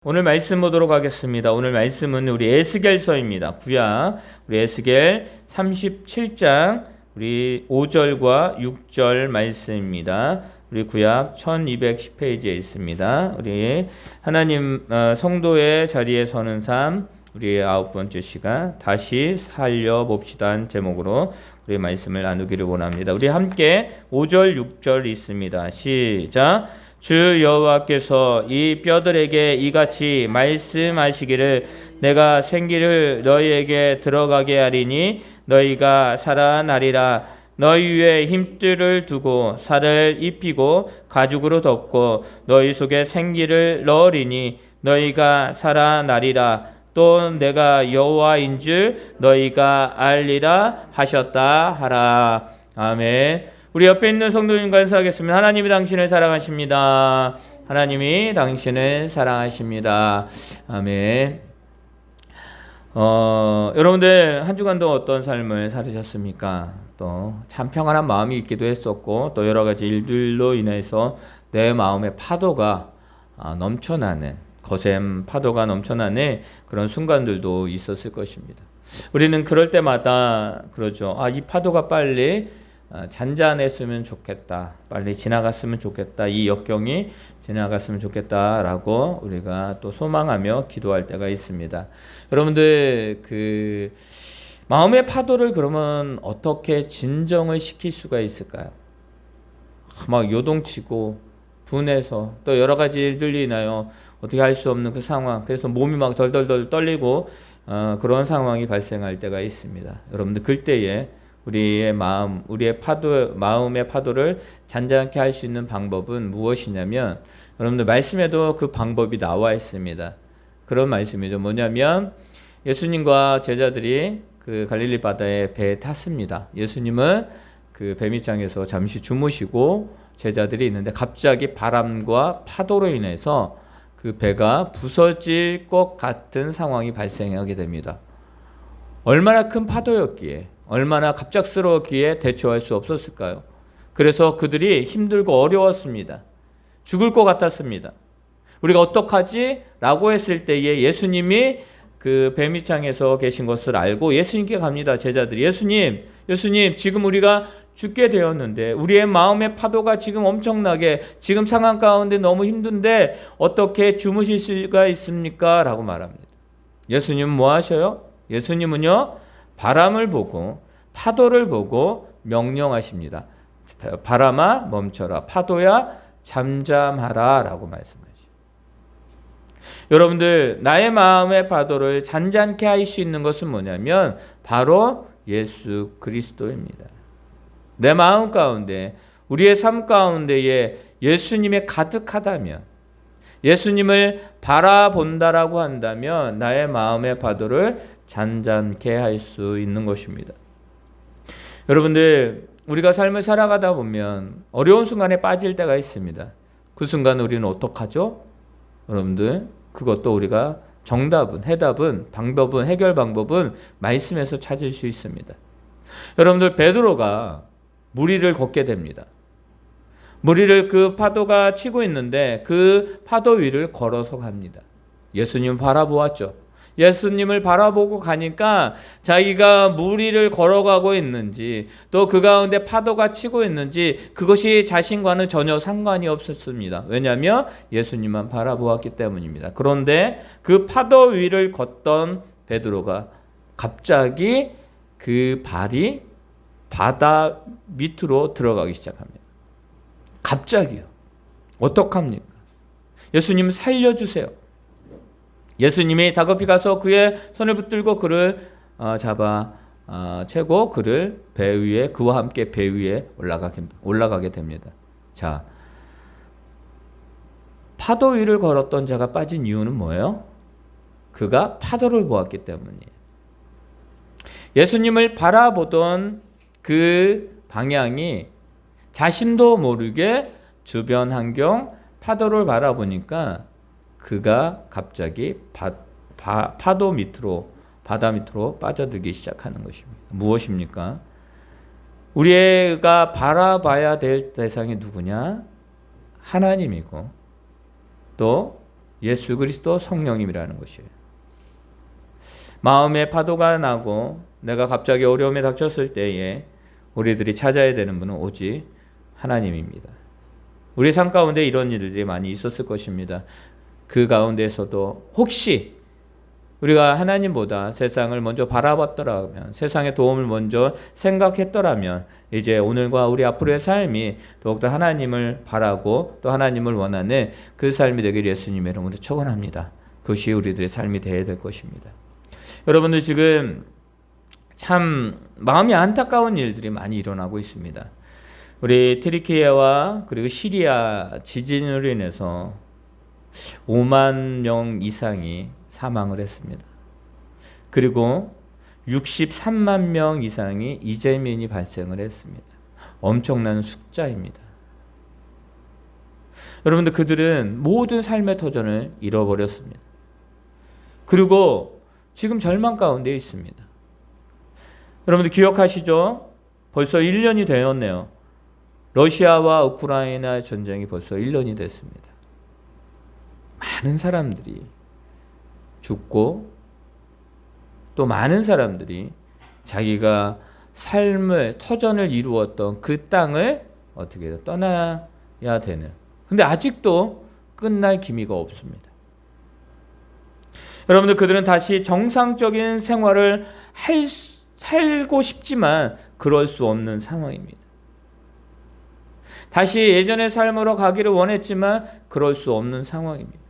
오늘 말씀 보도록 하겠습니다. 오늘 말씀은 우리 에스겔서입니다. 구약 우리 에스겔 37장 우리 5절과 6절 말씀입니다. 우리 구약 1210페이지에 있습니다. 우리 하나님 성도의 자리에 서는 삶 우리의 9번째 시간 다시 살려봅시다 제목으로 우리 말씀을 나누기를 원합니다. 우리 함께 5절 6절 있습니다. 시작. 주 여호와께서 이 뼈들에게 이같이 말씀하시기를 내가 생기를 너희에게 들어가게 하리니 너희가 살아나리라. 너희 위에 힘줄을 두고 살을 입히고 가죽으로 덮고 너희 속에 생기를 넣으리니 너희가 살아나리라. 또 내가 여호와인 줄 너희가 알리라 하셨다 하라. 아멘. 우리 옆에 있는 성도님과 인사하겠습니다. 하나님이 당신을 사랑하십니다. 하나님이 당신을 사랑하십니다. 아멘. 여러분들 한 주간도 어떤 삶을 살으셨습니까? 또 참 평안한 마음이 있기도 했었고 또 여러 가지 일들로 인해서 내 마음의 파도가 넘쳐나는 거센 파도가 넘쳐나는 그런 순간들도 있었을 것입니다. 우리는 그럴 때마다 그러죠. 이 파도가 빨리 잔잔했으면 좋겠다. 빨리 지나갔으면 좋겠다. 이 역경이 지나갔으면 좋겠다라고 우리가 또 소망하며 기도할 때가 있습니다. 여러분들 그 마음의 파도를 그러면 어떻게 진정을 시킬 수가 있을까요? 막 요동치고 분해서 또 여러 가지 일들이 인하여 어떻게 할 수 없는 그 상황. 그래서 몸이 막 덜덜덜 떨리고 그런 상황이 발생할 때가 있습니다. 여러분들 그때에 우리의 마음, 우리의 마음의 파도를 잔잔케 할 수 있는 방법은 무엇이냐면 여러분들 말씀에도 그 방법이 나와 있습니다. 그런 말씀이죠. 뭐냐면 예수님과 제자들이 그 갈릴리 바다에 배에 탔습니다. 예수님은 그 배 밑장에서 잠시 주무시고 제자들이 있는데 갑자기 바람과 파도로 인해서 그 배가 부서질 것 같은 상황이 발생하게 됩니다. 얼마나 큰 파도였기에 얼마나 갑작스러웠기에 대처할 수 없었을까요? 그래서 그들이 힘들고 어려웠습니다. 죽을 것 같았습니다. 우리가 어떡하지? 라고 했을 때에 예수님이 그 배 밑창에서 계신 것을 알고 예수님께 갑니다. 제자들이 예수님 지금 우리가 죽게 되었는데 우리의 마음의 파도가 지금 엄청나게 지금 상황 가운데 너무 힘든데 어떻게 주무실 수가 있습니까? 라고 말합니다. 예수님은 뭐 하셔요? 예수님은요 바람을 보고 파도를 보고 명령하십니다. 바람아 멈춰라. 파도야 잠잠하라 라고 말씀하시죠. 여러분들 나의 마음의 파도를 잔잔케 할 수 있는 것은 뭐냐면 바로 예수 그리스도입니다. 내 마음 가운데 우리의 삶 가운데에 예수님이 가득하다면 예수님을 바라본다라고 한다면 나의 마음의 파도를 잔잔케 할 수 있는 것입니다. 여러분들 우리가 삶을 살아가다 보면 어려운 순간에 빠질 때가 있습니다. 그 순간 우리는 어떡하죠? 여러분들 그것도 우리가 정답은 해답은 방법은 해결 방법은 말씀에서 찾을 수 있습니다. 여러분들 베드로가 무리를 걷게 됩니다. 무리를 그 파도가 치고 있는데 그 파도 위를 걸어서 갑니다. 예수님 바라보았죠. 예수님을 바라보고 가니까 자기가 무리를 걸어가고 있는지 또 그 가운데 파도가 치고 있는지 그것이 자신과는 전혀 상관이 없었습니다. 왜냐하면 예수님만 바라보았기 때문입니다. 그런데 그 파도 위를 걷던 베드로가 갑자기 그 발이 바다 밑으로 들어가기 시작합니다. 갑자기요. 어떡합니까? 예수님 살려주세요. 예수님이 다급히 가서 그의 손을 붙들고 그를 잡아 채고 그를 배 위에 그와 함께 배 위에 올라가게 됩니다. 자, 파도 위를 걸었던 자가 빠진 이유는 뭐예요? 그가 파도를 보았기 때문이에요. 예수님을 바라보던 그 방향이 자신도 모르게 주변 환경 파도를 바라보니까 그가 갑자기 파도 밑으로 바다 밑으로 빠져들기 시작하는 것입니다. 무엇입니까? 우리가 바라봐야 될 대상이 누구냐? 하나님이고 또 예수 그리스도 성령님이라는 것이에요. 마음에 파도가 나고 내가 갑자기 어려움에 닥쳤을 때에 우리들이 찾아야 되는 분은 오직 하나님입니다. 우리 삶 가운데 이런 일들이 많이 있었을 것입니다. 그 가운데에서도 혹시 우리가 하나님보다 세상을 먼저 바라봤더라면, 세상의 도움을 먼저 생각했더라면 이제 오늘과 우리 앞으로의 삶이 더욱더 하나님을 바라고 또 하나님을 원하는 그 삶이 되길 예수님의 이름으로 축원합니다. 그것이 우리들의 삶이 되어야 될 것입니다. 여러분들 지금 참 마음이 안타까운 일들이 많이 일어나고 있습니다. 우리 트리키예와 그리고 시리아 지진으로 인해서 5만 명 이상이 사망을 했습니다. 그리고 63만 명 이상이 이재민이 발생을 했습니다. 엄청난 숫자입니다. 여러분들 그들은 모든 삶의 터전을 잃어버렸습니다. 그리고 지금 절망 가운데 있습니다. 여러분들 기억하시죠? 벌써 1년이 되었네요. 러시아와 우크라이나 전쟁이 벌써 1년이 됐습니다. 많은 사람들이 죽고 또 많은 사람들이 자기가 삶의 터전을 이루었던 그 땅을 어떻게 떠나야 되는, 근데 아직도 끝날 기미가 없습니다. 여러분들 그들은 다시 정상적인 생활을 살고 싶지만 그럴 수 없는 상황입니다. 다시 예전의 삶으로 가기를 원했지만 그럴 수 없는 상황입니다.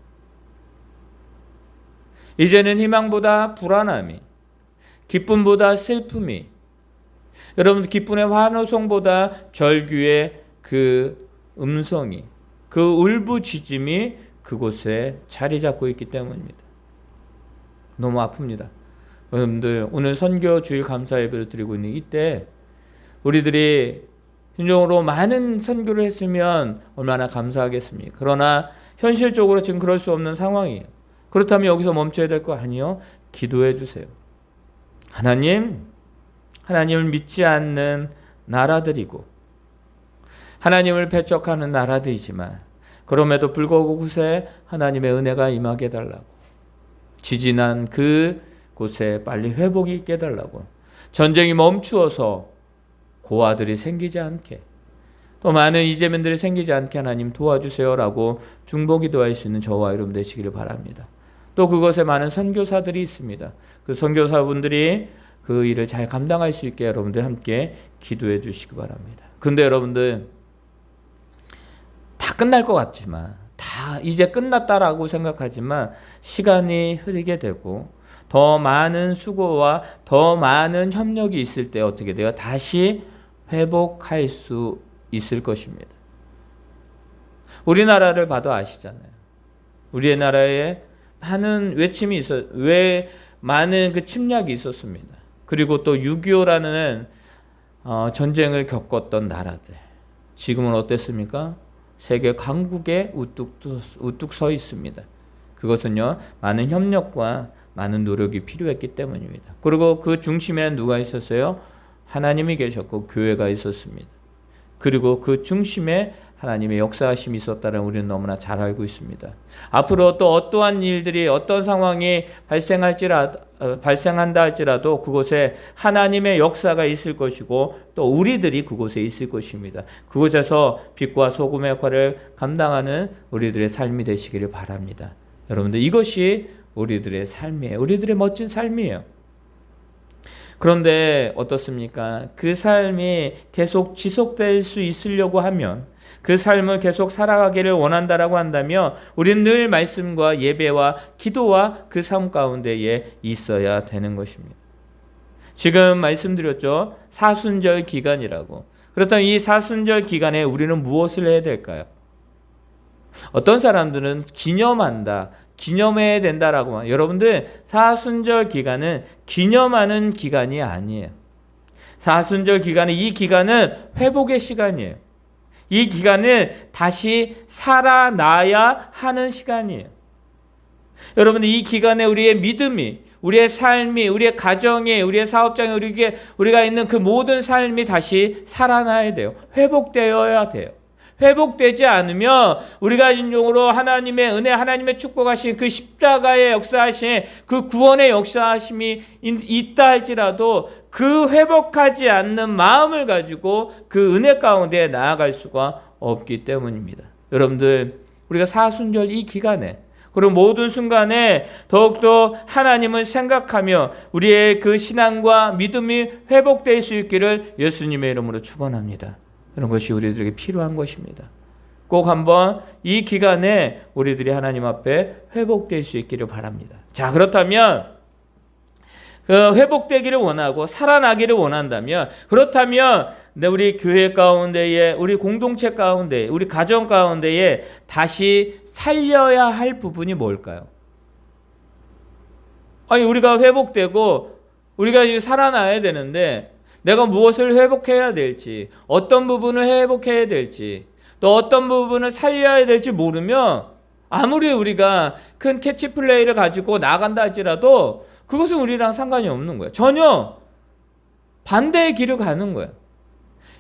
이제는 희망보다 불안함이, 기쁨보다 슬픔이, 여러분 기쁨의 환호성보다 절규의 그 음성이, 그 울부짖음이 그곳에 자리 잡고 있기 때문입니다. 너무 아픕니다. 여러분들 오늘 선교 주일 감사 예배를 드리고 있는 이때 우리들이 진정으로 많은 선교를 했으면 얼마나 감사하겠습니까? 그러나 현실적으로 지금 그럴 수 없는 상황이에요. 그렇다면 여기서 멈춰야 될 거 아니에요? 기도해 주세요. 하나님을 믿지 않는 나라들이고 하나님을 배척하는 나라들이지만 그럼에도 불구하고 그곳에 하나님의 은혜가 임하게 해달라고, 지진한 그곳에 빨리 회복이 있게 해달라고, 전쟁이 멈추어서 고아들이 생기지 않게, 또 많은 이재민들이 생기지 않게 하나님 도와주세요라고 중보기도할 수 있는 저와 여러분 되시기를 바랍니다. 또 그것에 많은 선교사들이 있습니다. 그 선교사분들이 그 일을 잘 감당할 수 있게 여러분들 함께 기도해 주시기 바랍니다. 근데 여러분들 다 끝날 것 같지만, 다 이제 끝났다라고 생각하지만 시간이 흐르게 되고 더 많은 수고와 더 많은 협력이 있을 때 어떻게 돼요? 다시 회복할 수 있을 것입니다. 우리나라를 봐도 아시잖아요. 우리나라에 많은 외침이 많은 그 침략이 있었습니다. 그리고 또 6.25라는 전쟁을 겪었던 나라들, 지금은 어땠습니까? 세계 강국에 우뚝 서 있습니다. 그것은요, 많은 협력과 많은 노력이 필요했기 때문입니다. 그리고 그 중심에는 누가 있었어요? 하나님이 계셨고 교회가 있었습니다. 그리고 그 중심에 하나님의 역사하심이 있었다는 우리는 너무나 잘 알고 있습니다. 앞으로 또 어떠한 일들이, 어떤 상황이 발생한다 할지라도 그곳에 하나님의 역사가 있을 것이고 또 우리들이 그곳에 있을 것입니다. 그곳에서 빛과 소금의 역할을 감당하는 우리들의 삶이 되시기를 바랍니다. 여러분들 이것이 우리들의 삶이에요. 우리들의 멋진 삶이에요. 그런데 어떻습니까? 그 삶이 계속 지속될 수 있으려고 하면, 그 삶을 계속 살아가기를 원한다라고 한다면 우리는 늘 말씀과 예배와 기도와 그 삶 가운데에 있어야 되는 것입니다. 지금 말씀드렸죠. 사순절 기간이라고. 그렇다면 이 사순절 기간에 우리는 무엇을 해야 될까요? 어떤 사람들은 기념해야 된다라고. 여러분들 사순절 기간은 기념하는 기간이 아니에요. 사순절 기간은, 이 기간은 회복의 시간이에요. 이 기간은 다시 살아나야 하는 시간이에요. 여러분, 이 기간에 우리의 믿음이, 우리의 삶이, 우리의 가정이, 우리의 사업장이, 우리가 있는 그 모든 삶이 다시 살아나야 돼요. 회복되어야 돼요. 회복되지 않으면 우리가 진정으로 하나님의 은혜, 하나님의 축복하신 그 십자가의 역사하신 그 구원의 역사하심이 있다 할지라도 그 회복하지 않는 마음을 가지고 그 은혜 가운데 나아갈 수가 없기 때문입니다. 여러분들, 우리가 사순절 이 기간에 그리고 모든 순간에 더욱더 하나님을 생각하며 우리의 그 신앙과 믿음이 회복될 수 있기를 예수님의 이름으로 축원합니다. 그런 것이 우리들에게 필요한 것입니다. 꼭 한번 이 기간에 우리들이 하나님 앞에 회복될 수 있기를 바랍니다. 자, 그렇다면 그 회복되기를 원하고 살아나기를 원한다면, 그렇다면 우리 교회 가운데에, 우리 공동체 가운데, 우리 가정 가운데에 다시 살려야 할 부분이 뭘까요? 아니, 우리가 회복되고 우리가 살아나야 되는데 내가 무엇을 회복해야 될지, 어떤 부분을 회복해야 될지, 또 어떤 부분을 살려야 될지 모르면 아무리 우리가 큰 캐치플레이를 가지고 나간다 할지라도 그것은 우리랑 상관이 없는 거예요. 전혀 반대의 길을 가는 거예요.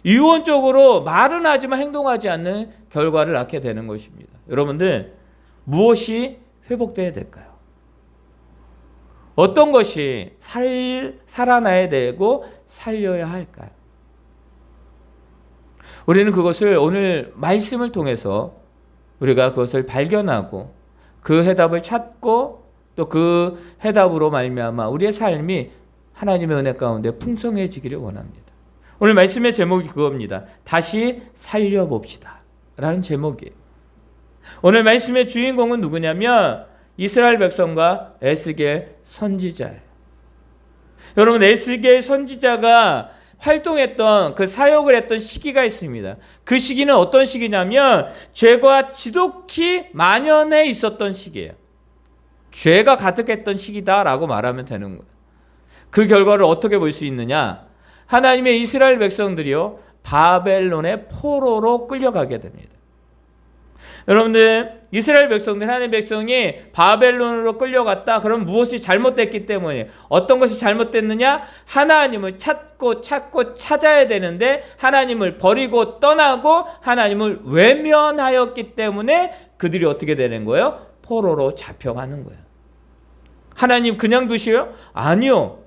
유언적으로 말은 하지만 행동하지 않는 결과를 낳게 되는 것입니다. 여러분들, 무엇이 회복돼야 될까요? 어떤 것이 살아나야 되고 살려야 할까요? 우리는 그것을 오늘 말씀을 통해서 우리가 그것을 발견하고 그 해답을 찾고 또 그 해답으로 말미암아 우리의 삶이 하나님의 은혜 가운데 풍성해지기를 원합니다. 오늘 말씀의 제목이 그겁니다. 다시 살려봅시다 라는 제목이에요. 오늘 말씀의 주인공은 누구냐면 이스라엘 백성과 에스겔 선지자예요. 여러분, 에스겔 선지자가 활동했던 그 사역을 했던 시기가 있습니다. 그 시기는 어떤 시기냐면 죄가 지독히 만연해 있었던 시기예요. 죄가 가득했던 시기다라고 말하면 되는 거예요. 그 결과를 어떻게 볼 수 있느냐? 하나님의 이스라엘 백성들이요, 바벨론의 포로로 끌려가게 됩니다. 여러분들, 이스라엘 백성들, 하나님의 백성이 바벨론으로 끌려갔다. 그럼 무엇이 잘못됐기 때문에, 어떤 것이 잘못됐느냐? 하나님을 찾고 찾아야 되는데 하나님을 버리고 떠나고 하나님을 외면하였기 때문에 그들이 어떻게 되는 거예요? 포로로 잡혀가는 거예요. 하나님 그냥 두시요? 아니요.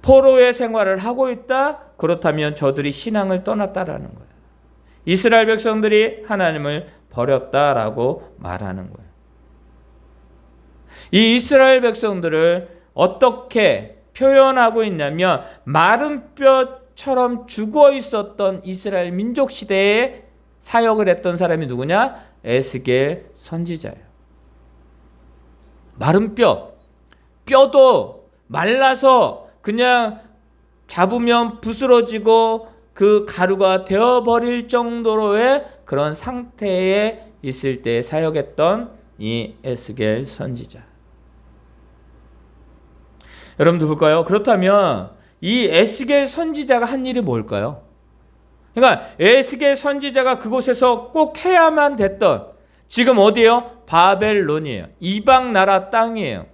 포로의 생활을 하고 있다? 그렇다면 저들이 신앙을 떠났다라는 거예요. 이스라엘 백성들이 하나님을 버렸다라고 말하는 거예요. 이 이스라엘 백성들을 어떻게 표현하고 있냐면 마른 뼈처럼 죽어 있었던 이스라엘 민족 시대에 사역을 했던 사람이 누구냐? 에스겔 선지자예요. 마른 뼈도 말라서 그냥 잡으면 부스러지고 그 가루가 되어버릴 정도로의 그런 상태에 있을 때 사역했던 이 에스겔 선지자. 여러분들 볼까요? 그렇다면 이 에스겔 선지자가 한 일이 뭘까요? 그러니까 에스겔 선지자가 그곳에서 꼭 해야만 됐던, 지금 어디예요? 바벨론이에요. 이방 나라 땅이에요.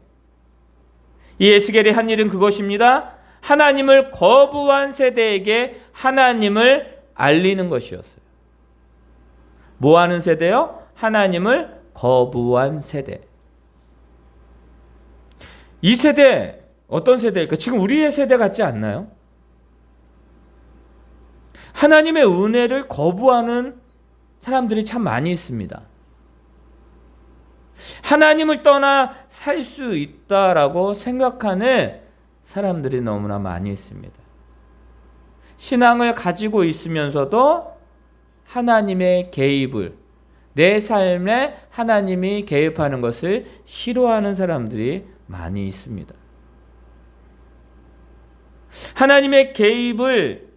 이 에스겔이 한 일은 그것입니다. 하나님을 거부한 세대에게 하나님을 알리는 것이었어요. 뭐 하는 세대요? 하나님을 거부한 세대. 이 세대 어떤 세대일까? 지금 우리의 세대 같지 않나요? 하나님의 은혜를 거부하는 사람들이 참 많이 있습니다. 하나님을 떠나 살 수 있다라고 생각하는 사람들이 너무나 많이 있습니다. 신앙을 가지고 있으면서도 하나님의 개입을, 내 삶에 하나님이 개입하는 것을 싫어하는 사람들이 많이 있습니다. 하나님의 개입을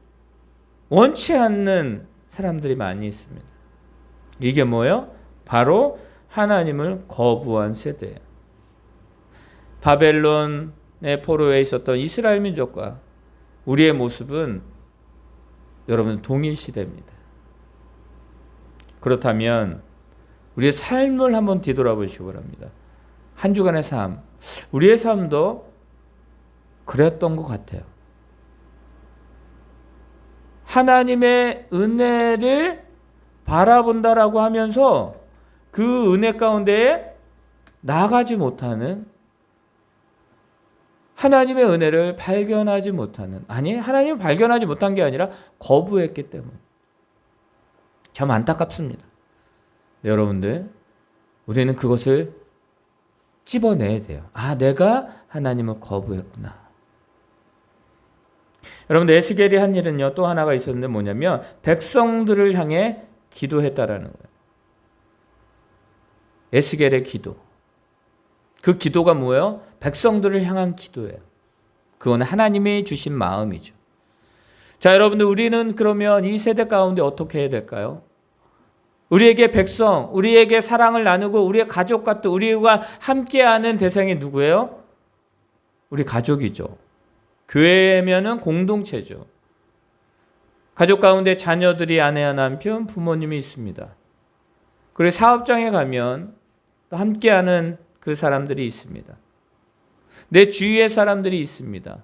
원치 않는 사람들이 많이 있습니다. 이게 뭐예요? 바로 하나님을 거부한 세대예요. 바벨론의 포로에 있었던 이스라엘 민족과 우리의 모습은 여러분 동일시대입니다. 그렇다면 우리의 삶을 한번 뒤돌아보시기 바랍니다. 한 주간의 삶, 우리의 삶도 그랬던 것 같아요. 하나님의 은혜를 바라본다라고 하면서 그 은혜 가운데에 나가지 못하는, 하나님의 은혜를 발견하지 못하는, 아니 하나님을 발견하지 못한 게 아니라 거부했기 때문에 참 안타깝습니다. 네, 여러분들, 우리는 그것을 찝어내야 돼요. 아, 내가 하나님을 거부했구나. 여러분들, 에스겔이 한 일은요, 또 하나가 있었는데 뭐냐면 백성들을 향해 기도했다라는 거예요. 에스겔의 기도. 그 기도가 뭐예요? 백성들을 향한 기도예요. 그건 하나님이 주신 마음이죠. 자, 여러분들, 우리는 그러면 이 세대 가운데 어떻게 해야 될까요? 우리에게 백성, 우리에게 사랑을 나누고 우리의 가족 같은, 우리와 함께하는 대상이 누구예요? 우리 가족이죠. 교회면은 공동체죠. 가족 가운데 자녀들이, 아내와 남편, 부모님이 있습니다. 그리고 사업장에 가면 또 함께하는 그 사람들이 있습니다. 내 주위의 사람들이 있습니다.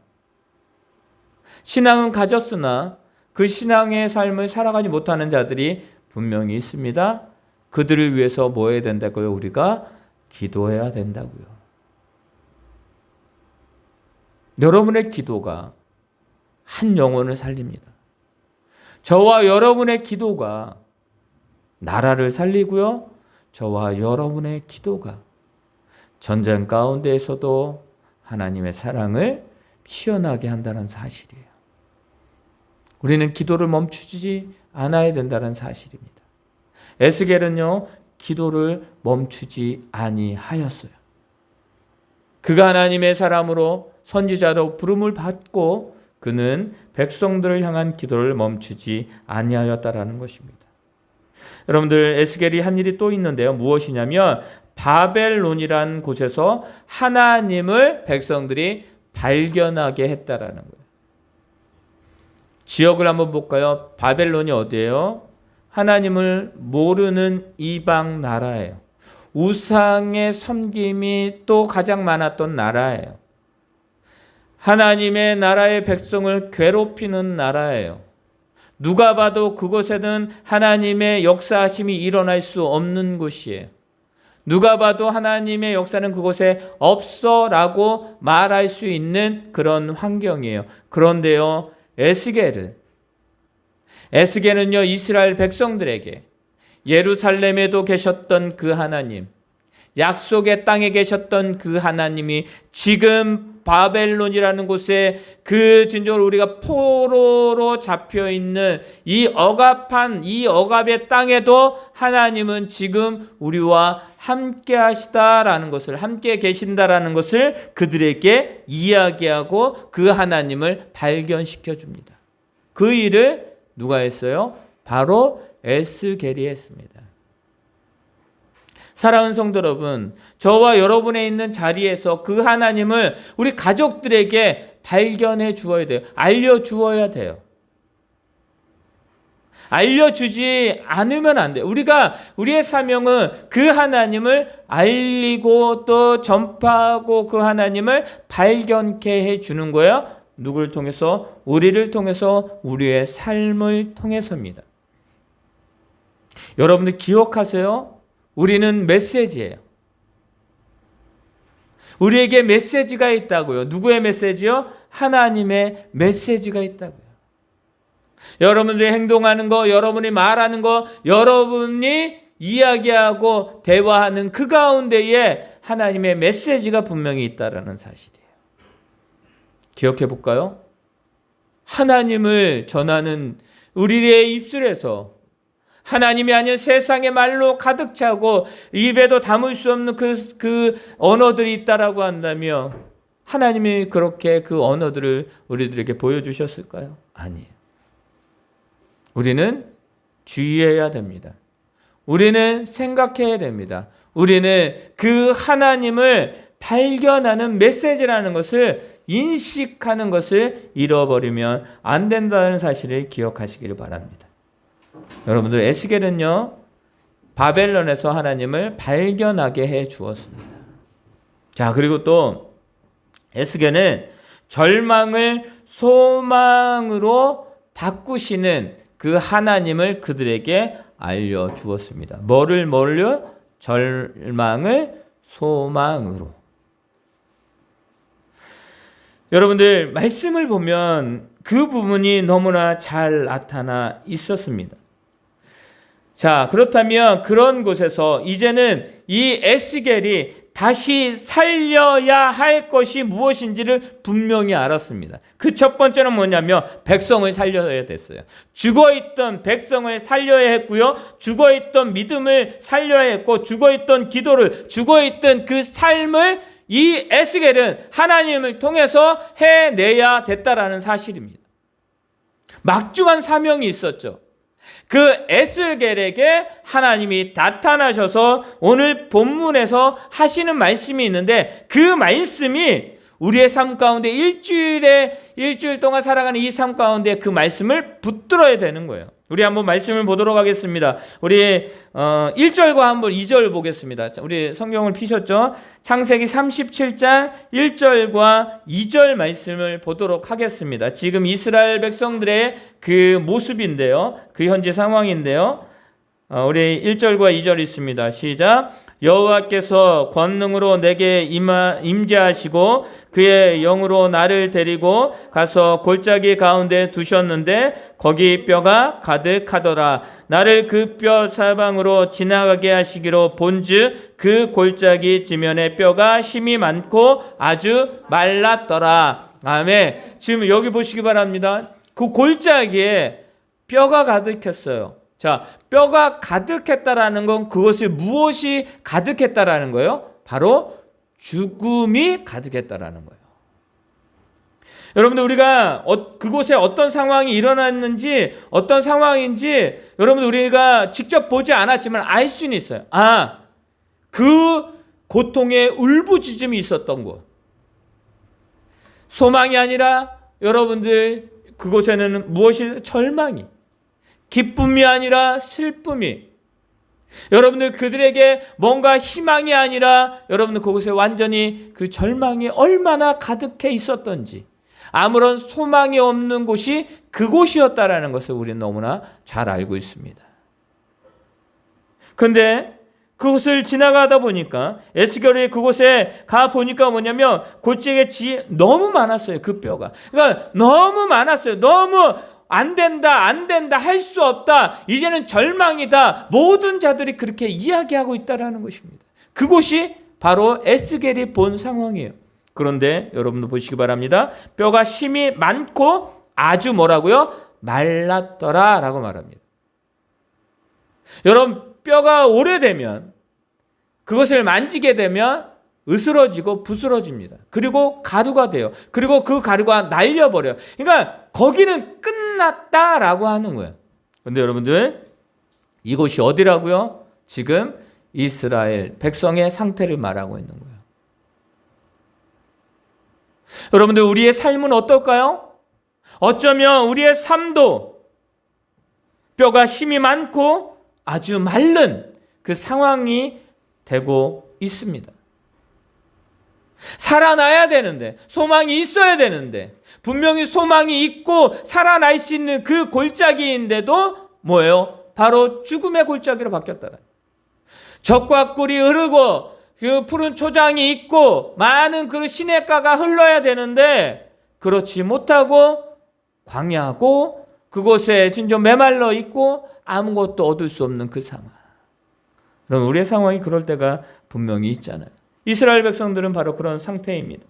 신앙은 가졌으나 그 신앙의 삶을 살아가지 못하는 자들이 분명히 있습니다. 그들을 위해서 뭐 해야 된다고요? 우리가 기도해야 된다고요. 여러분의 기도가 한 영혼을 살립니다. 저와 여러분의 기도가 나라를 살리고요. 저와 여러분의 기도가 전쟁 가운데에서도 하나님의 사랑을 피어나게 한다는 사실이에요. 우리는 기도를 멈추지 않아야 된다는 사실입니다. 에스겔은요, 기도를 멈추지 아니하였어요. 그가 하나님의 사람으로, 선지자로 부름을 받고 그는 백성들을 향한 기도를 멈추지 아니하였다라는 것입니다. 여러분들, 에스겔이 한 일이 또 있는데요. 무엇이냐면 바벨론이라는 곳에서 하나님을 백성들이 발견하게 했다라는 거예요. 지역을 한번 볼까요? 바벨론이 어디예요? 하나님을 모르는 이방 나라예요. 우상의 섬김이 또 가장 많았던 나라예요. 하나님의 나라의 백성을 괴롭히는 나라예요. 누가 봐도 그곳에는 하나님의 역사하심이 일어날 수 없는 곳이에요. 누가 봐도 하나님의 역사는 그곳에 없어라고 말할 수 있는 그런 환경이에요. 그런데요, 에스겔은요, 이스라엘 백성들에게 예루살렘에도 계셨던 그 하나님, 약속의 땅에 계셨던 그 하나님이 지금 바벨론이라는 곳에 그 진정으로 우리가 포로로 잡혀있는 이 억압한 이 억압의 땅에도 하나님은 지금 우리와 함께 하시다라는 것을, 함께 계신다라는 것을 그들에게 이야기하고 그 하나님을 발견시켜 줍니다. 그 일을 누가 했어요? 바로 에스겔이 했습니다. 사랑하는 성도 여러분, 저와 여러분의 있는 자리에서 그 하나님을 우리 가족들에게 발견해 주어야 돼요. 알려주어야 돼요. 알려주지 않으면 안 돼요. 우리의 사명은 그 하나님을 알리고 또 전파하고 그 하나님을 발견케 해주는 거예요. 누구를 통해서? 우리를 통해서, 우리의 삶을 통해서입니다. 여러분들 기억하세요? 우리는 메시지예요. 우리에게 메시지가 있다고요. 누구의 메시지요? 하나님의 메시지가 있다고요. 여러분들이 행동하는 거, 여러분이 말하는 거, 여러분이 이야기하고 대화하는 그 가운데에 하나님의 메시지가 분명히 있다라는 사실이에요. 기억해 볼까요? 하나님을 전하는 우리의 입술에서 하나님이 아닌 세상의 말로 가득 차고 입에도 담을 수 없는 그 언어들이 있다라고 한다면 하나님이 그렇게 그 언어들을 우리들에게 보여주셨을까요? 아니에요. 우리는 주의해야 됩니다. 우리는 생각해야 됩니다. 우리는 그 하나님을 발견하는 메시지라는 것을 인식하는 것을 잃어버리면 안 된다는 사실을 기억하시기를 바랍니다. 여러분들, 에스겔은요, 바벨론에서 하나님을 발견하게 해 주었습니다. 자, 그리고 또 에스겔은 절망을 소망으로 바꾸시는 그 하나님을 그들에게 알려주었습니다. 뭐를요? 절망을 소망으로. 여러분들 말씀을 보면 그 부분이 너무나 잘 나타나 있었습니다. 자, 그렇다면 그런 곳에서 이제는 이 에스겔이 다시 살려야 할 것이 무엇인지를 분명히 알았습니다. 그 첫 번째는 뭐냐면 백성을 살려야 됐어요. 죽어있던 백성을 살려야 했고요. 죽어있던 믿음을 살려야 했고, 죽어있던 기도를, 죽어있던 그 삶을 이 에스겔은 하나님을 통해서 해내야 됐다라는 사실입니다. 막중한 사명이 있었죠. 그 에스겔에게 하나님이 나타나셔서 오늘 본문에서 하시는 말씀이 있는데, 그 말씀이 우리의 삶 가운데 일주일 동안 살아가는 이 삶 가운데 그 말씀을 붙들어야 되는 거예요. 우리 한번 말씀을 보도록 하겠습니다. 우리 1절과 한번 2절 보겠습니다. 우리 성경을 피셨죠? 창세기 37장 1절과 2절 말씀을 보도록 하겠습니다. 지금 이스라엘 백성들의 그 모습인데요. 그 현재 상황인데요. 우리 1절과 2절 있습니다. 시작. 여호와께서 권능으로 내게 임재하시고 그의 영으로 나를 데리고 가서 골짜기 가운데 두셨는데 거기 뼈가 가득하더라. 나를 그 뼈 사방으로 지나가게 하시기로 본즉 그 골짜기 지면에 뼈가 힘이 많고 아주 말랐더라. 아멘. 지금 여기 보시기 바랍니다. 그 골짜기에 뼈가 가득했어요. 자, 뼈가 가득했다라는 건 그것이 무엇이 가득했다라는 거예요? 바로 죽음이 가득했다라는 거예요. 여러분들, 우리가 그곳에 어떤 상황이 일어났는지, 어떤 상황인지 여러분들 우리가 직접 보지 않았지만 알 수는 있어요. 그 고통의 울부짖음이 있었던 곳. 소망이 아니라 여러분들 그곳에는 무엇이 절망이, 기쁨이 아니라 슬픔이, 여러분들 그들에게 뭔가 희망이 아니라 여러분들 그곳에 완전히 그 절망이 얼마나 가득해 있었던지, 아무런 소망이 없는 곳이 그곳이었다라는 것을 우리는 너무나 잘 알고 있습니다. 그런데 그곳을 지나가다 보니까, 에스겔이 그곳에 가 보니까 뭐냐면 골짜기에 너무 많았어요. 그 뼈가. 그러니까 너무 많았어요. 너무 안 된다, 할 수 없다, 이제는 절망이다, 모든 자들이 그렇게 이야기하고 있다라는 것입니다. 그곳이 바로 에스겔이 본 상황이에요. 그런데 여러분도 보시기 바랍니다. 뼈가 힘이 많고 아주 뭐라고요? 말랐더라 라고 말합니다. 여러분, 뼈가 오래되면, 그것을 만지게 되면 으스러지고 부스러집니다. 그리고 가루가 돼요. 그리고 그 가루가 날려버려요. 그러니까 거기는 끝났다라고 하는 거예요. 그런데 여러분들, 이곳이 어디라고요? 지금 이스라엘 백성의 상태를 말하고 있는 거예요. 여러분들, 우리의 삶은 어떨까요? 어쩌면 우리의 삶도 뼈가 힘이 많고 아주 마른 그 상황이 되고 있습니다. 살아나야 되는데, 소망이 있어야 되는데, 분명히 소망이 있고 살아날 수 있는 그 골짜기인데도 뭐예요? 바로 죽음의 골짜기로 바뀌었다. 젖과 꿀이 흐르고 그 푸른 초장이 있고 많은 그 시냇가가 흘러야 되는데 그렇지 못하고 광야고 그곳에 진짜 메말라 있고 아무것도 얻을 수 없는 그 상황. 그럼 우리의 상황이 그럴 때가 분명히 있잖아요. 이스라엘 백성들은 바로 그런 상태입니다.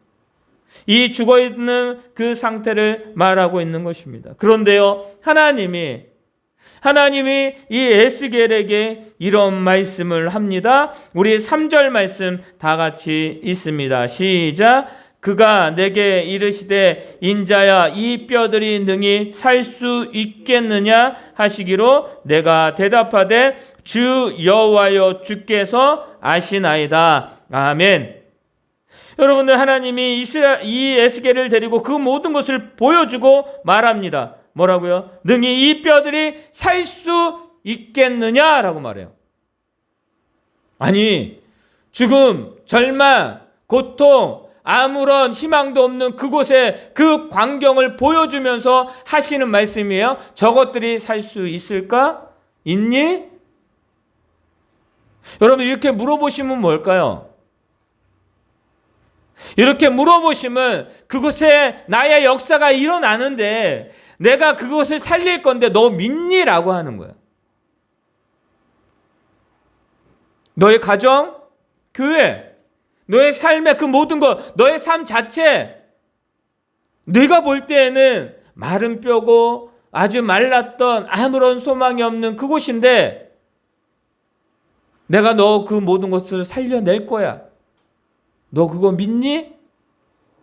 이 죽어있는 그 상태를 말하고 있는 것입니다. 그런데요, 하나님이 이 에스겔에게 이런 말씀을 합니다. 우리 3절 말씀 다 같이 있습니다. 시작. 그가 내게 이르시되 인자야 이 뼈들이 능히 살 수 있겠느냐 하시기로 내가 대답하되 주 여호와여 주께서 아시나이다. 아멘. 여러분들, 하나님이 이 에스겔을 데리고 그 모든 것을 보여주고 말합니다. 뭐라고요? 능히 이 뼈들이 살 수 있겠느냐라고 말해요. 아니, 죽음, 절망, 고통, 아무런 희망도 없는 그곳에 그 광경을 보여주면서 하시는 말씀이에요. 저것들이 살 수 있을까? 있니? 여러분, 이렇게 물어보시면 뭘까요? 이렇게 물어보시면 그곳에 나의 역사가 일어나는데 내가 그것을 살릴 건데 너 믿니? 라고 하는 거예요. 너의 가정, 교회, 너의 삶의 그 모든 것, 너의 삶 자체, 네가 볼 때에는 마른 뼈고 아주 말랐던 아무런 소망이 없는 그곳인데 내가 너 그 모든 것을 살려낼 거야. 너 그거 믿니?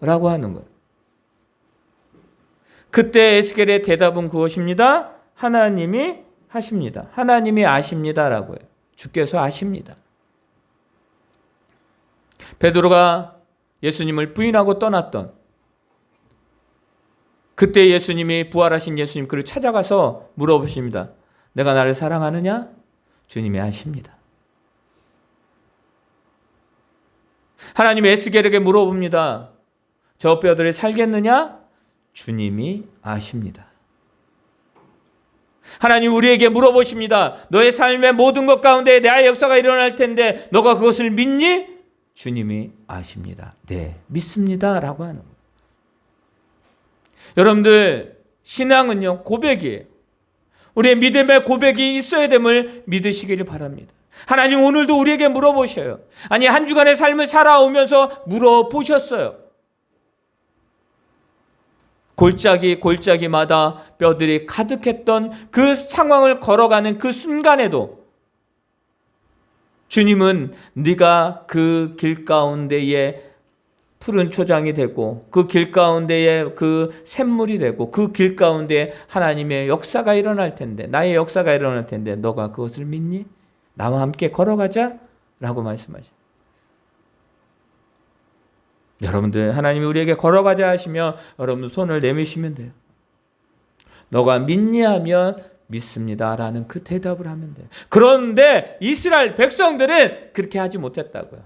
라고 하는 거예요. 그때 에스겔의 대답은 그것입니다. 하나님이 하십니다. 하나님이 아십니다. 라고 해요. 주께서 아십니다. 베드로가 예수님을 부인하고 떠났던 그때 예수님이 부활하신 예수님 그를 찾아가서 물어보십니다. 내가 나를 사랑하느냐? 주님이 아십니다. 하나님이 에스겔에게 물어봅니다. 저 뼈들이 살겠느냐? 주님이 아십니다. 하나님 우리에게 물어보십니다. 너의 삶의 모든 것 가운데 나의 역사가 일어날 텐데 너가 그것을 믿니? 주님이 아십니다. 네, 믿습니다. 라고 하는 거예요. 여러분들, 신앙은요, 고백이에요. 우리의 믿음의 고백이 있어야 됨을 믿으시기를 바랍니다. 하나님 오늘도 우리에게 물어보셔요. 아니, 한 주간의 삶을 살아오면서 물어보셨어요. 골짜기마다 뼈들이 가득했던 그 상황을 걸어가는 그 순간에도 주님은 네가 그 길 가운데에 푸른 초장이 되고 그 길 가운데에 그 샘물이 되고 그 길 가운데에 하나님의 역사가 일어날 텐데 나의 역사가 일어날 텐데 너가 그것을 믿니? 나와 함께 걸어가자 라고 말씀하셔요. 여러분들 하나님이 우리에게 걸어가자 하시면 여러분들 손을 내미시면 돼요. 너가 믿니 하면 믿습니다 라는 그 대답을 하면 돼요. 그런데 이스라엘 백성들은 그렇게 하지 못했다고요.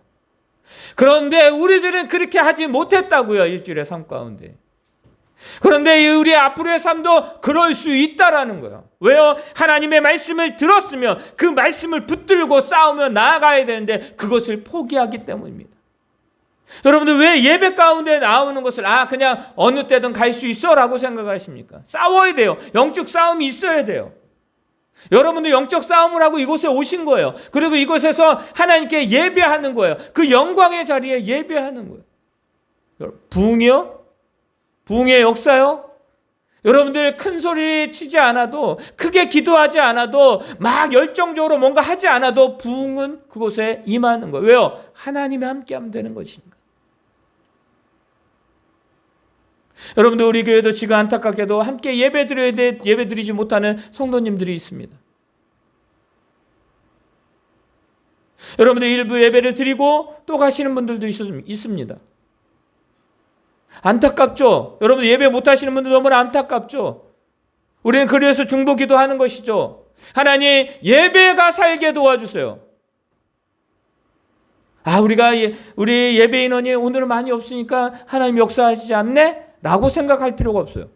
그런데 우리들은 그렇게 하지 못했다고요. 일주일의 삶 가운데. 그런데 우리의 앞으로의 삶도 그럴 수 있다라는 거예요. 왜요? 하나님의 말씀을 들었으면 그 말씀을 붙들고 싸우며 나아가야 되는데 그것을 포기하기 때문입니다. 여러분들 왜 예배 가운데 나오는 것을 그냥 어느 때든 갈 수 있어 라고 생각하십니까? 싸워야 돼요. 영적 싸움이 있어야 돼요. 여러분들 영적 싸움을 하고 이곳에 오신 거예요. 그리고 이곳에서 하나님께 예배하는 거예요. 그 영광의 자리에 예배하는 거예요. 부흥이요? 부흥의 역사요? 여러분들 큰 소리 치지 않아도 크게 기도하지 않아도 막 열정적으로 뭔가 하지 않아도 부흥은 그곳에 임하는 거예요. 왜요? 하나님이 함께하면 되는 것이니까. 여러분들 우리 교회도 지금 안타깝게도 함께 예배드리지 못하는 성도님들이 있습니다. 여러분들 일부 예배를 드리고 또 가시는 분들도 있습니다. 안타깝죠? 여러분 예배 못하시는 분들 너무나 안타깝죠? 우리는 그래서 중보기도 하는 것이죠. 하나님 예배가 살게 도와주세요. 우리 예배 인원이 오늘은 많이 없으니까 하나님 역사하시지 않네? 라고 생각할 필요가 없어요.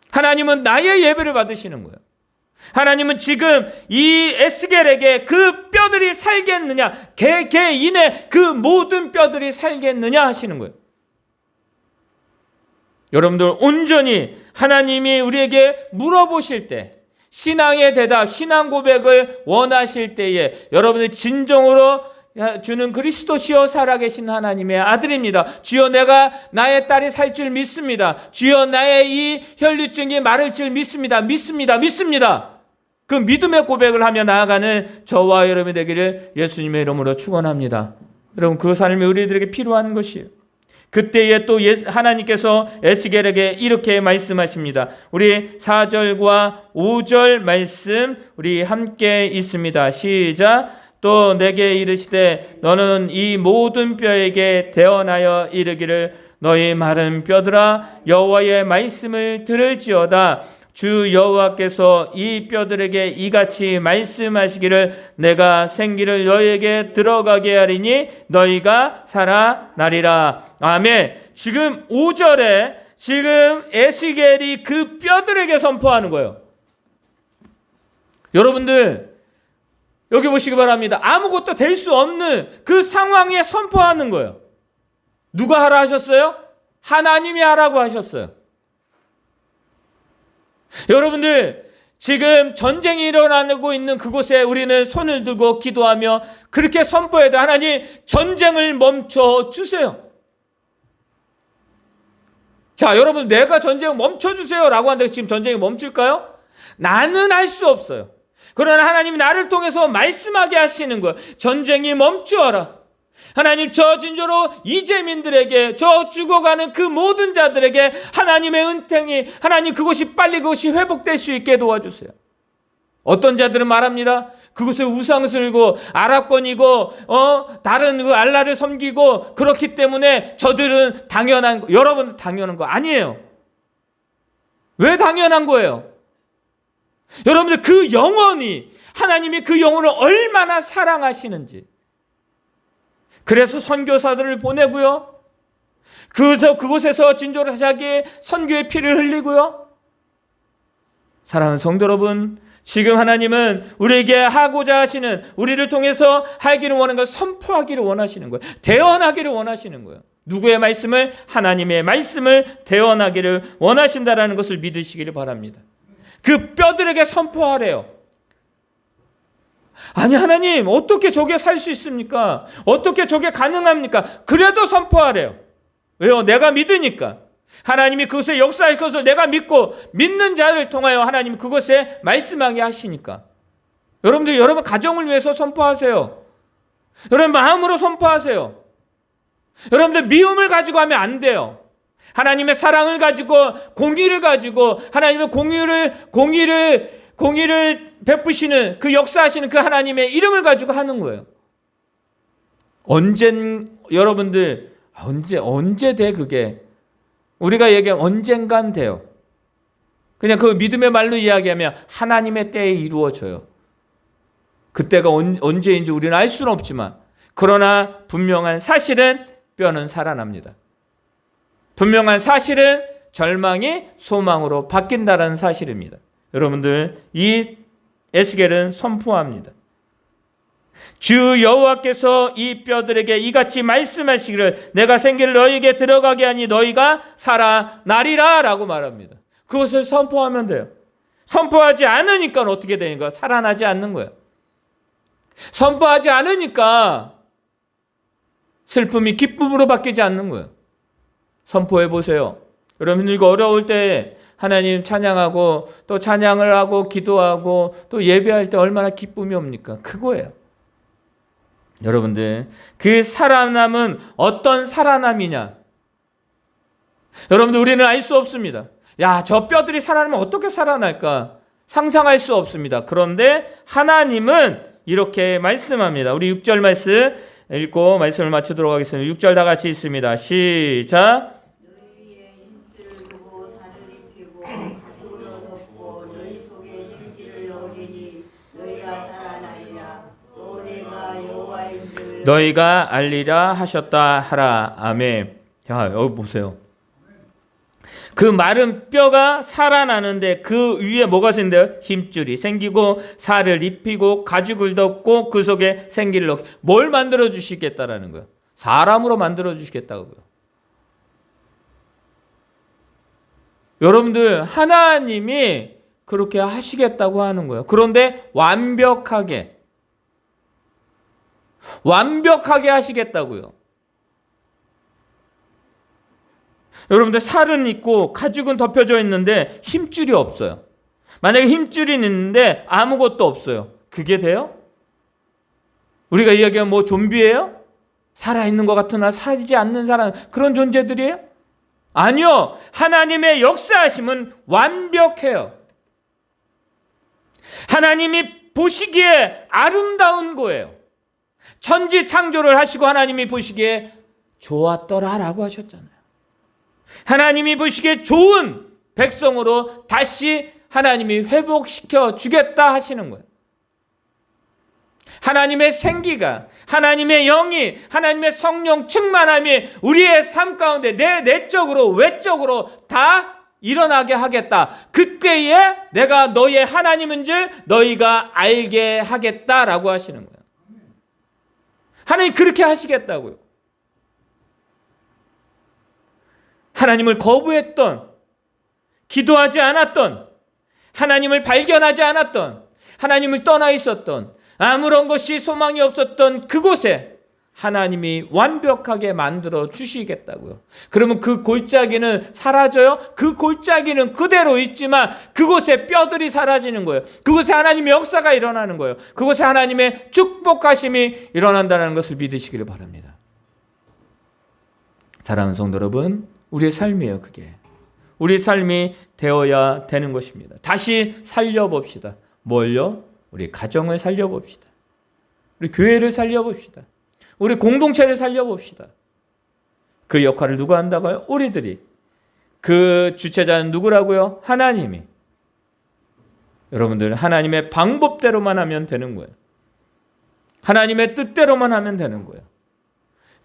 하나님은 나의 예배를 받으시는 거예요. 하나님은 지금 이 에스겔에게 그 뼈들이 살겠느냐, 개인의 그 모든 뼈들이 살겠느냐 하시는 거예요. 여러분들 온전히 하나님이 우리에게 물어보실 때 신앙의 대답, 신앙 고백을 원하실 때에 여러분들 진정으로 주는 그리스도시여 살아계신 하나님의 아들입니다. 주여 내가 나의 딸이 살 줄 믿습니다. 주여 나의 이 혈류증이 마를 줄 믿습니다. 믿습니다. 그 믿음의 고백을 하며 나아가는 저와 여러분이 되기를 예수님의 이름으로 축원합니다. 여러분 그 삶이 우리들에게 필요한 것이에요. 그때에 또 하나님께서 에스겔에게 이렇게 말씀하십니다. 우리 4절과 5절 말씀 우리 함께 있습니다. 시작. 또 내게 이르시되 너는 이 모든 뼈에게 대언하여 이르기를 너희 마른 뼈들아 여호와의 말씀을 들을지어다. 주 여호와께서 이 뼈들에게 이같이 말씀하시기를 내가 생기를 너희에게 들어가게 하리니 너희가 살아나리라. 아멘. 지금 5절에 지금 에스겔이 그 뼈들에게 선포하는 거예요. 여러분들 여기 보시기 바랍니다. 아무것도 될 수 없는 그 상황에 선포하는 거예요. 누가 하라 하셨어요? 하나님이 하라고 하셨어요. 여러분들 지금 전쟁이 일어나고 있는 그곳에 우리는 손을 들고 기도하며 그렇게 선포해야 돼. 하나님 전쟁을 멈춰 주세요. 자, 여러분 내가 전쟁을 멈춰 주세요 라고 하는데 지금 전쟁이 멈출까요? 나는 할 수 없어요. 그러나 하나님이 나를 통해서 말씀하게 하시는 거예요. 전쟁이 멈추어라. 하나님 저 진저로 이재민들에게 저 죽어가는 그 모든 자들에게 하나님의 은총이 하나님 그것이 빨리 그것이 회복될 수 있게 도와주세요. 어떤 자들은 말합니다. 그것을 우상 쓸고 아랍권이고 다른 그 알라를 섬기고 그렇기 때문에 저들은 당연한 거. 여러분 당연한 거 아니에요. 왜 당연한 거예요? 여러분들 그 영혼이 하나님이 그 영혼을 얼마나 사랑하시는지 그래서 선교사들을 보내고요. 그곳에서 진조를 자기의 선교의 피를 흘리고요. 사랑하는 성도 여러분, 지금 하나님은 우리에게 하고자 하시는 우리를 통해서 하기를 원하는 걸 선포하기를 원하시는 거예요. 대언하기를 원하시는 거예요. 누구의 말씀을? 하나님의 말씀을 대언하기를 원하신다라는 것을 믿으시기를 바랍니다. 그 뼈들에게 선포하래요. 아니 하나님 어떻게 저게 살 수 있습니까? 어떻게 저게 가능합니까? 그래도 선포하래요. 왜요? 내가 믿으니까. 하나님이 그것에 역사할 것을 내가 믿고 믿는 자를 통하여 하나님이 그것에 말씀하게 하시니까. 여러분들 여러분 가정을 위해서 선포하세요. 여러분 마음으로 선포하세요. 여러분들 미움을 가지고 하면 안 돼요. 하나님의 사랑을 가지고 공의를 가지고 하나님의 공의를 베푸시는 그 역사하시는 그 하나님의 이름을 가지고 하는 거예요. 여러분들 언제 돼 그게? 우리가 얘기하면 언젠간 돼요. 그냥 그 믿음의 말로 이야기하면 하나님의 때에 이루어져요. 그때가 언제인지 우리는 알 수는 없지만 그러나 분명한 사실은 뼈는 살아납니다. 분명한 사실은 절망이 소망으로 바뀐다는 사실입니다. 여러분들 이 에스겔은 선포합니다. 주 여호와께서 이 뼈들에게 이같이 말씀하시기를 내가 생기를 너희에게 들어가게 하니 너희가 살아나리라 라고 말합니다. 그것을 선포하면 돼요. 선포하지 않으니까 어떻게 되는 거야? 살아나지 않는 거예요. 선포하지 않으니까 슬픔이 기쁨으로 바뀌지 않는 거예요. 선포해 보세요. 여러분 이거 어려울 때 하나님 찬양하고 또 찬양을 하고 기도하고 또 예배할 때 얼마나 기쁨이 옵니까? 그거예요. 여러분들 그 살아남은 어떤 살아남이냐? 여러분들 우리는 알 수 없습니다. 야, 저 뼈들이 살아나면 어떻게 살아날까? 상상할 수 없습니다. 그런데 하나님은 이렇게 말씀합니다. 우리 6절 말씀 읽고 말씀을 마치도록 하겠습니다. 6절 다 같이 읽습니다. 시작. 너희가 알리라 하셨다 하라. 아멘. 자, 여기 보세요. 그 마른 뼈가 살아나는데 그 위에 뭐가 생겨요? 힘줄이 생기고 살을 입히고 가죽을 덮고 그 속에 생기를 넣고 뭘 만들어 주시겠다라는 거예요. 사람으로 만들어 주시겠다고요. 여러분들 하나님이 그렇게 하시겠다고 하는 거예요. 그런데 완벽하게 하시겠다고요. 여러분들 살은 있고 가죽은 덮여져 있는데 힘줄이 없어요. 만약에 힘줄이 있는데 아무것도 없어요. 그게 돼요? 우리가 이야기하면 뭐 좀비예요? 살아있는 것 같으나 살지 않는 사람 그런 존재들이에요? 아니요. 하나님의 역사하심은 완벽해요. 하나님이 보시기에 아름다운 거예요. 천지 창조를 하시고 하나님이 보시기에 좋았더라라고 하셨잖아요. 하나님이 보시기에 좋은 백성으로 다시 하나님이 회복시켜 주겠다 하시는 거예요. 하나님의 생기가, 하나님의 영이, 하나님의 성령 충만함이 우리의 삶 가운데 내적으로 외적으로 다 일어나게 하겠다. 그때에 내가 너희의 하나님인 줄 너희가 알게 하겠다라고 하시는 거예요. 하나님 그렇게 하시겠다고요. 하나님을 거부했던, 기도하지 않았던, 하나님을 발견하지 않았던, 하나님을 떠나 있었던, 아무런 것이 소망이 없었던 그곳에 하나님이 완벽하게 만들어 주시겠다고요. 그러면 그 골짜기는 사라져요? 그 골짜기는 그대로 있지만 그곳에 뼈들이 사라지는 거예요. 그곳에 하나님의 역사가 일어나는 거예요. 그곳에 하나님의 축복하심이 일어난다는 것을 믿으시기를 바랍니다. 사랑하는 성도 여러분, 우리의 삶이에요. 그게 우리 삶이 되어야 되는 것입니다. 다시 살려봅시다. 뭘요? 우리 가정을 살려봅시다. 우리 교회를 살려봅시다. 우리 공동체를 살려봅시다. 그 역할을 누가 한다고요? 우리들이. 그 주체자는 누구라고요? 하나님이. 여러분들 하나님의 방법대로만 하면 되는 거예요. 하나님의 뜻대로만 하면 되는 거예요.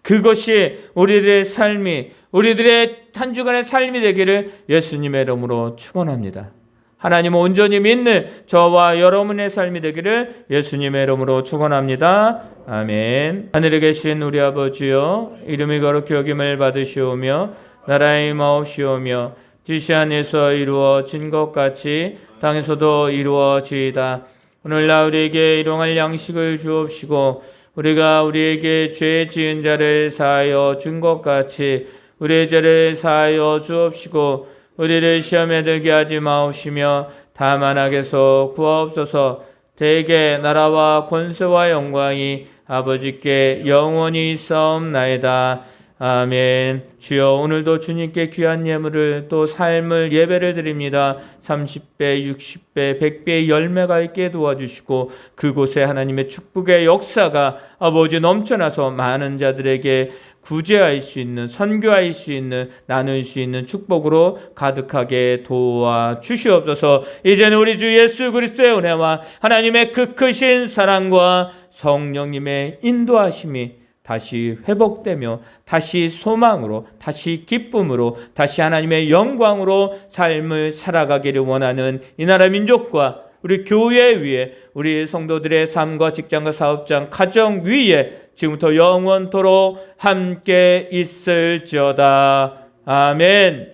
그것이 우리들의 삶이, 우리들의 한 주간의 삶이 되기를 예수님의 이름으로 축원합니다. 하나님을 온전히 믿는 저와 여러분의 삶이 되기를 예수님의 이름으로 축원합니다. 아멘. 하늘에 계신 우리 아버지여, 이름이 거룩히 여김을 받으시오며 나라의 임하옵시오며 뜻이 하늘에서 이루어진 것 같이 땅에서도 이루어지이다. 오늘날 우리에게 일용할 양식을 주옵시고 우리가 우리에게 죄 지은 자를 사하여 준 것 같이 우리의 죄를 사하여 주옵시고 우리를 시험에 들게 하지 마옵시며 다만 악에서 구하옵소서. 대개 나라와 권세와 영광이 아버지께 영원히 있사옵나이다. 아멘. 주여, 오늘도 주님께 귀한 예물을 또 삶을 예배를 드립니다. 30배, 60배, 100배의 열매가 있게 도와주시고 그곳에 하나님의 축복의 역사가 아버지 넘쳐나서 많은 자들에게 구제할 수 있는, 선교할 수 있는, 나눌 수 있는 축복으로 가득하게 도와주시옵소서. 이제는 우리 주 예수 그리스도의 은혜와 하나님의 그 크신 사랑과 성령님의 인도하심이 다시 회복되며 다시 소망으로, 다시 기쁨으로, 다시 하나님의 영광으로 삶을 살아가기를 원하는 이 나라 민족과 우리 교회 위에, 우리 성도들의 삶과 직장과 사업장, 가정 위에 지금부터 영원토록 함께 있을지어다. 아멘.